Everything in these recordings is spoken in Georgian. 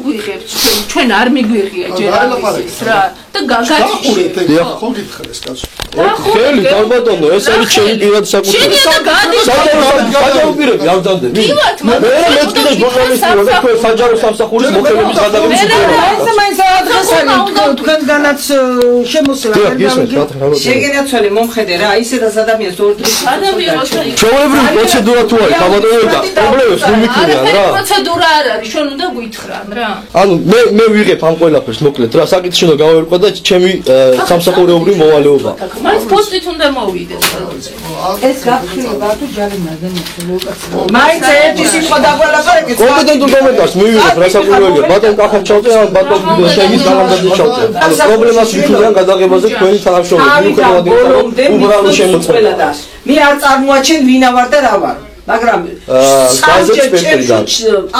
გვიღებთ ჩვენ არ მიგვიღია ჯერ ის რა და გაგაჩვენეთ ხო გითხრეს კაცო ხელი ალბათონო ეს არის ჩემი პირადი საკუთრება საჯაროები ამძამდე მე მეთქი და ჟურნალისტი ვარ და თქვენ საჯარო სამსახურის მოხელების გადაღების ეს მაინც ადრესალი თქვენგანაც შემოსულა შეგენაცვალე მომხედე რა ისედაც ადამიანს ორ დღის ჩვეულებრივი პროცედურა თუ არის ხალხო და პრობლემებს ნუ მიქნიან რა პროცედურა არ არის ჩვენ უნდა გვითხრან რა ანუ მე ვიღებ ამ ყველაფერს მოკლედ რა საკითხი უნდა გავერკვა და ჩემი სამსახურეობრივი მოვალეობა მაინც პოსტით უნდა მოვიდეთ ეს გაფრთხილება თუ ჯარიმაზე მოხდება მაინც ერთი სიტყვა დაგვალაპარაკეთ კომპეტენტურ კომენტარს მივიღებ რა საკურველია ბატონ კახაჩავზე ან ბატონ შეგის გამანდაჩავზე ანუ პრობლემას ვიქნიან გადაღებაზე თქვენი თანამშრომლები უბრალოდ უბრალოდ შემოწმება მე არ წარმოაჩენ ვინა ვარ და რა ვარ მაგრამ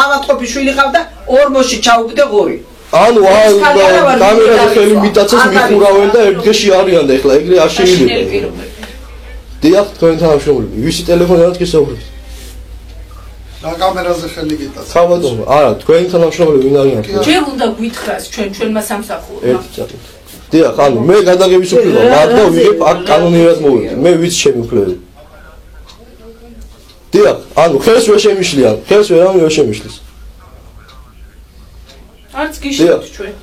ავატყოფის შვილი ყავდა ორმოში ჩაუგდე ღორი ანუ კამერაზე ხელი მიტაცეს მიხურავენ და ერთ დღეში არიან და ეხლა ეგრე არ შეიძლება დიახ თქვენ თანამშრომლები ვისი ტელეფონი არ გისაუბრებთ რა კამერაზე ხელი გიტაცეს ხა ბატონო არა თქვენი თანამშრომლები ვინ არიან ჯერ უნდა გვითხრას ჩვენმა სამსახურმა დიახ ანუ მე გადაღების უფლება მაგ და ვიღებ აქ კანონიერად მოვიდე მე ვიცი ჩემი უფლებები დიახ ანუ ხელს ვერ შემიშლიან ხელს ვერ შემიშლის არც გიშლით ჩვენ